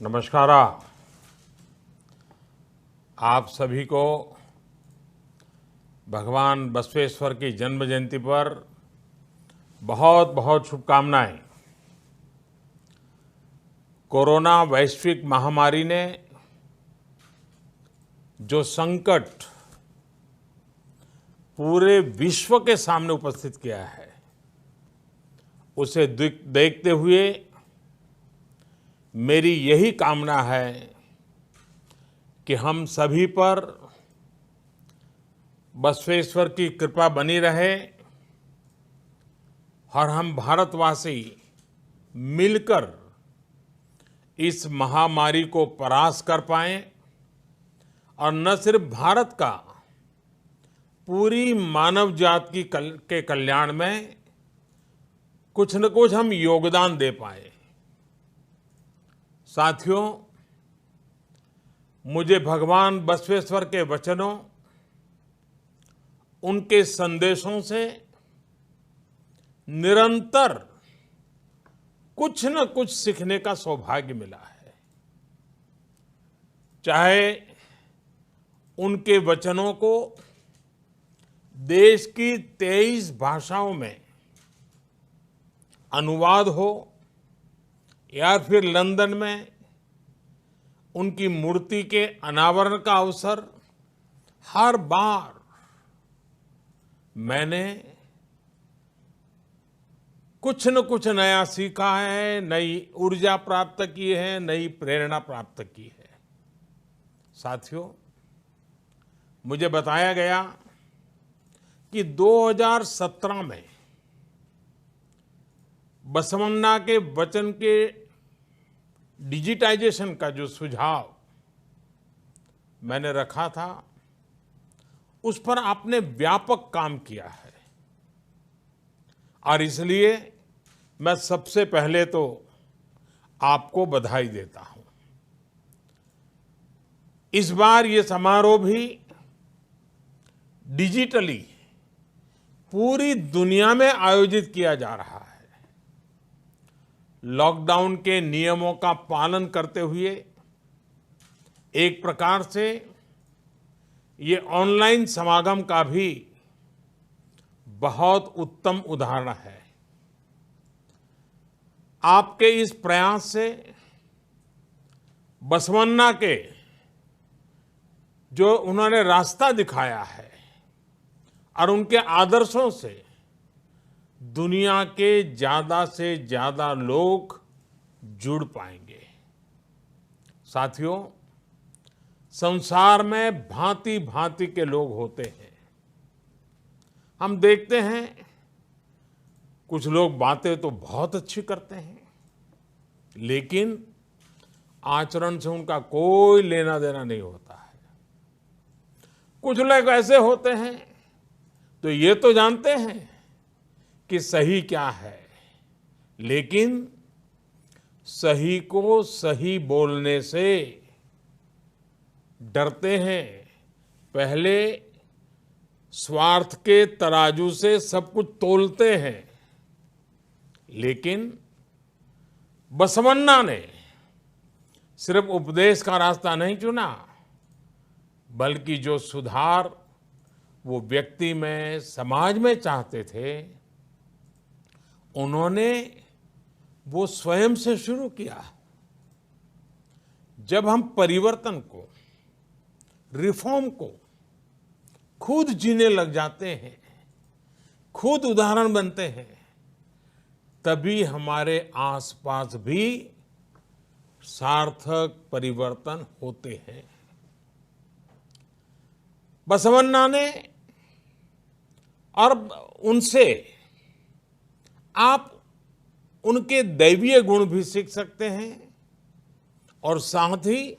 नमस्कार। आप सभी को भगवान बसवेश्वर की जन्म जयंती पर बहुत बहुत शुभकामनाएं। कोरोना वैश्विक महामारी ने जो संकट पूरे विश्व के सामने उपस्थित किया है, उसे देखते हुए मेरी यही कामना है कि हम सभी पर बसवेश्वर की कृपा बनी रहे और हम भारतवासी मिलकर इस महामारी को परास्त कर पाएं और न सिर्फ भारत का, पूरी मानव जाति के कल्याण में कुछ न कुछ हम योगदान दे पाए। साथियों, मुझे भगवान बसवेश्वर के वचनों, उनके संदेशों से निरंतर कुछ न कुछ सीखने का सौभाग्य मिला है। चाहे उनके वचनों को देश की 23 भाषाओं में अनुवाद हो या फिर लंदन में उनकी मूर्ति के अनावरण का अवसर, हर बार मैंने कुछ न कुछ नया सीखा है, नई ऊर्जा प्राप्त की है, नई प्रेरणा प्राप्त की है। साथियों, मुझे बताया गया कि 2017 में बसवन्ना के वचन के डिजिटाइजेशन का जो सुझाव मैंने रखा था, उस पर आपने व्यापक काम किया है और इसलिए मैं सबसे पहले तो आपको बधाई देता हूं। इस बार ये समारोह भी डिजिटली पूरी दुनिया में आयोजित किया जा रहा है। लॉकडाउन के नियमों का पालन करते हुए एक प्रकार से ये ऑनलाइन समागम का भी बहुत उत्तम उदाहरण है। आपके इस प्रयास से बसवन्ना के जो उन्होंने रास्ता दिखाया है और उनके आदर्शों से दुनिया के ज्यादा से ज्यादा लोग जुड़ पाएंगे। साथियों, संसार में भांति भांति के लोग होते हैं। हम देखते हैं कुछ लोग बातें तो बहुत अच्छी करते हैं, लेकिन आचरण से उनका कोई लेना देना नहीं होता है। कुछ लोग ऐसे होते हैं तो ये तो जानते हैं कि सही क्या है, लेकिन सही को सही बोलने से डरते हैं। पहले स्वार्थ के तराजू से सब कुछ तोलते हैं। लेकिन बसवन्ना ने सिर्फ उपदेश का रास्ता नहीं चुना, बल्कि जो सुधार वो व्यक्ति में, समाज में चाहते थे, उन्होंने वो स्वयं से शुरू किया। जब हम परिवर्तन को, रिफॉर्म को खुद जीने लग जाते हैं, खुद उदाहरण बनते हैं, तभी हमारे आसपास भी सार्थक परिवर्तन होते हैं। बसवन्ना ने और उनसे आप उनके दैवीय गुण भी सीख सकते हैं और साथ ही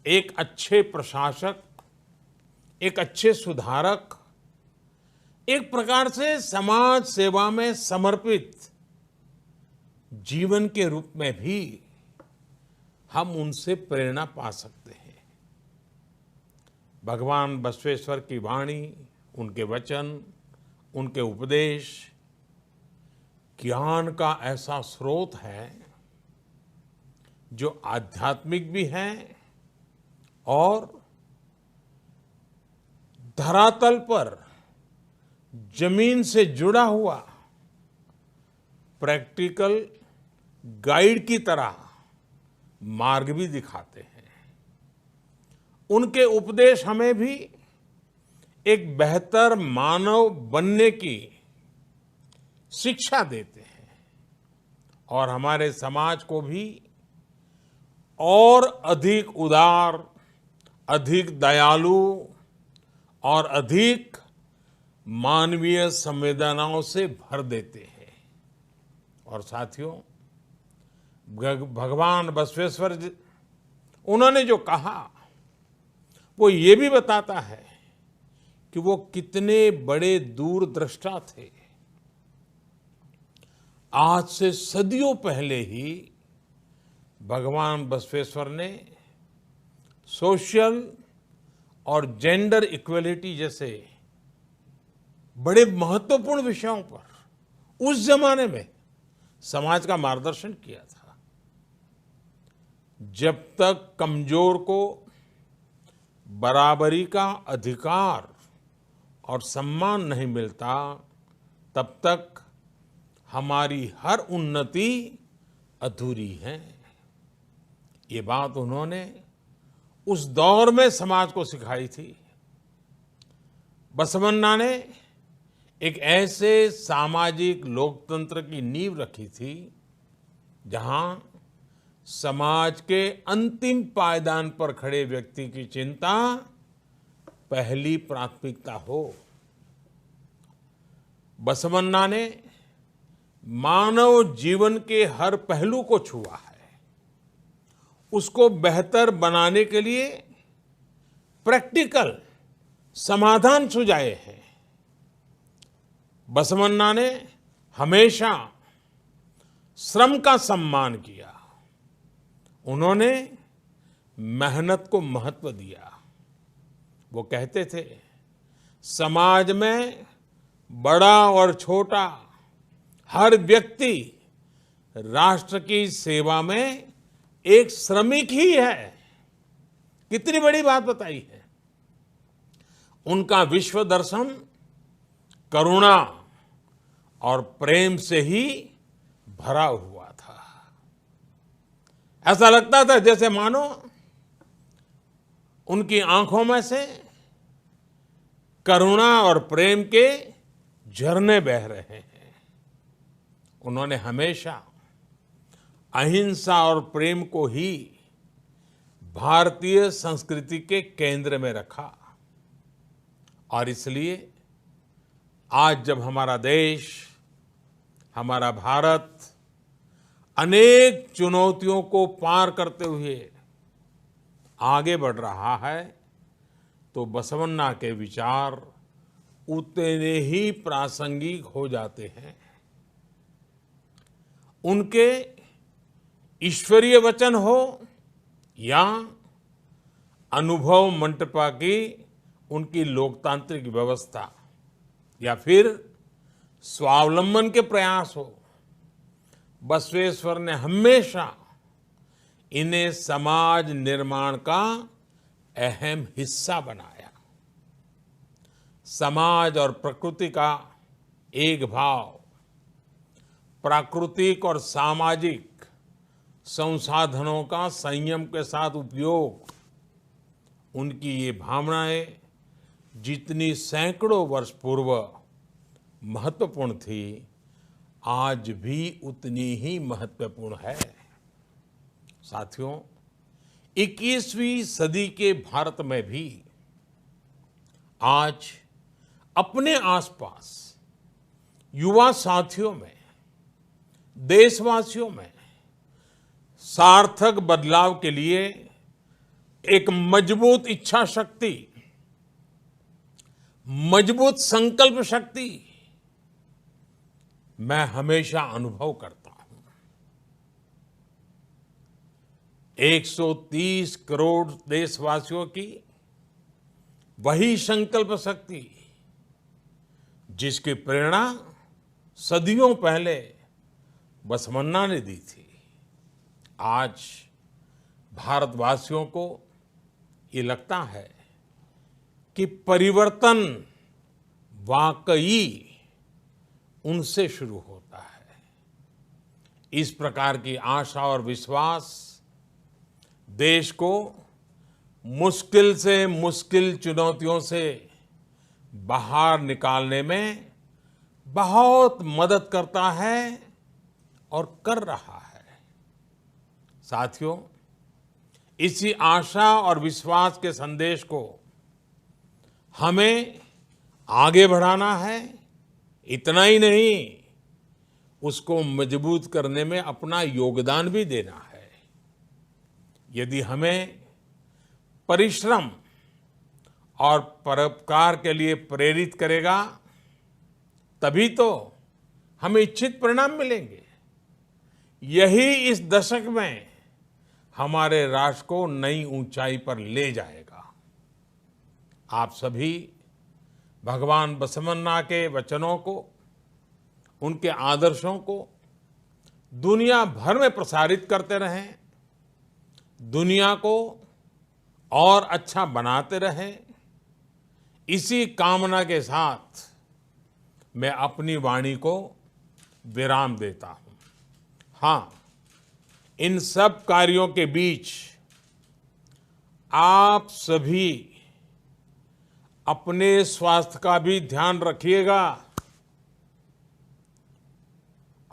एक अच्छे प्रशासक, एक अच्छे सुधारक, एक प्रकार से समाज सेवा में समर्पित जीवन के रूप में भी हम उनसे प्रेरणा पा सकते हैं। भगवान बसवेश्वर की वाणी, उनके वचन, उनके उपदेश ज्ञान का ऐसा स्रोत है जो आध्यात्मिक भी हैं और धरातल पर जमीन से जुड़ा हुआ प्रैक्टिकल गाइड की तरह मार्ग भी दिखाते हैं। उनके उपदेश हमें भी एक बेहतर मानव बनने की शिक्षा देते हैं और हमारे समाज को भी और अधिक उदार, अधिक दयालु और अधिक मानवीय संवेदनाओं से भर देते हैं। और साथियों, भगवान बसवेश्वर जी, उन्होंने जो कहा वो ये भी बताता है कि वो कितने बड़े दूरदृष्टा थे। आज से सदियों पहले ही भगवान बसवेश्वर ने सोशल और जेंडर इक्वलिटी जैसे बड़े महत्वपूर्ण विषयों पर उस जमाने में समाज का मार्गदर्शन किया था। जब तक कमजोर को बराबरी का अधिकार और सम्मान नहीं मिलता, तब तक हमारी हर उन्नति अधूरी है। ये बात उन्होंने उस दौर में समाज को सिखाई थी। बसवन्ना ने एक ऐसे सामाजिक लोकतंत्र की नींव रखी थी जहां समाज के अंतिम पायदान पर खड़े व्यक्ति की चिंता पहली प्राथमिकता हो। बसवन्ना ने मानव जीवन के हर पहलू को छुआ है, उसको बेहतर बनाने के लिए प्रैक्टिकल समाधान सुझाए हैं। बसवन्ना ने हमेशा श्रम का सम्मान किया। उन्होंने मेहनत को महत्व दिया। वो कहते थे, समाज में बड़ा और छोटा हर व्यक्ति राष्ट्र की सेवा में एक श्रमिक ही है। कितनी बड़ी बात बताई है। उनका विश्व दर्शन करुणा और प्रेम से ही भरा हुआ था। ऐसा लगता था जैसे मानो उनकी आंखों में से करुणा और प्रेम के झरने बह रहे हैं। उन्होंने हमेशा अहिंसा और प्रेम को ही भारतीय संस्कृति के केंद्र में रखा। और इसलिए आज जब हमारा देश, हमारा भारत अनेक चुनौतियों को पार करते हुए आगे बढ़ रहा है, तो बसवन्ना के विचार उतने ही प्रासंगिक हो जाते हैं। उनके ईश्वरीय वचन हो या अनुभव मंटपा की उनकी लोकतांत्रिक व्यवस्था या फिर स्वावलंबन के प्रयास हो, बसवेश्वर ने हमेशा इन्हें समाज निर्माण का अहम हिस्सा बनाया। समाज और प्रकृति का एक भाव, प्राकृतिक और सामाजिक संसाधनों का संयम के साथ उपयोग, उनकी ये भावनाएं जितनी सैकड़ों वर्ष पूर्व महत्वपूर्ण थी, आज भी उतनी ही महत्वपूर्ण है। साथियों, 21वीं सदी के भारत में भी आज अपने आसपास युवा साथियों में, देशवासियों में सार्थक बदलाव के लिए एक मजबूत इच्छा शक्ति, मजबूत संकल्प शक्ति मैं हमेशा अनुभव करता हूं। 130 करोड़ देशवासियों की वही संकल्प शक्ति जिसकी प्रेरणा सदियों पहले बसवन्ना ने दी थी, आज भारतवासियों को ये लगता है कि परिवर्तन वाकई उनसे शुरू होता है। इस प्रकार की आशा और विश्वास देश को मुश्किल से मुश्किल चुनौतियों से बाहर निकालने में बहुत मदद करता है और कर रहा है। साथियों, इसी आशा और विश्वास के संदेश को हमें आगे बढ़ाना है। इतना ही नहीं, उसको मजबूत करने में अपना योगदान भी देना है। यदि हमें परिश्रम और परोपकार के लिए प्रेरित करेगा, तभी तो हमें इच्छित परिणाम मिलेंगे। यही इस दशक में हमारे राष्ट्र को नई ऊंचाई पर ले जाएगा। आप सभी भगवान बसवन्ना के वचनों को, उनके आदर्शों को दुनिया भर में प्रसारित करते रहें, दुनिया को और अच्छा बनाते रहें। इसी कामना के साथ मैं अपनी वाणी को विराम देता हूं। हाँ, इन सब कार्यों के बीच आप सभी अपने स्वास्थ्य का भी ध्यान रखिएगा।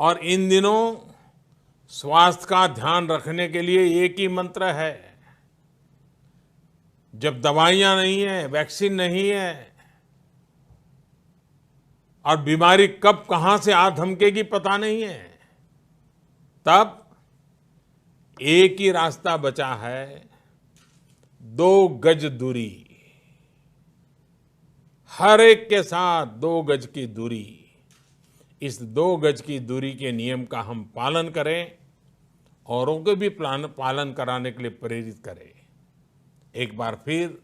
और इन दिनों स्वास्थ्य का ध्यान रखने के लिए एक ही मंत्र है। जब दवाइयां नहीं है, वैक्सीन नहीं है और बीमारी कब कहां से आ धमकेगी पता नहीं है, तब एक ही रास्ता बचा है, 2 गज दूरी। हर एक के साथ 2 गज की दूरी। इस 2 गज की दूरी के नियम का हम पालन करें, औरों को भी पालन कराने के लिए प्रेरित करें। एक बार फिर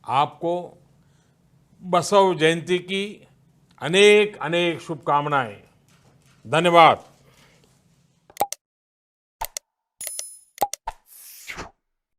आपको बसव जयंती की अनेक अनेक शुभकामनाएं। धन्यवाद।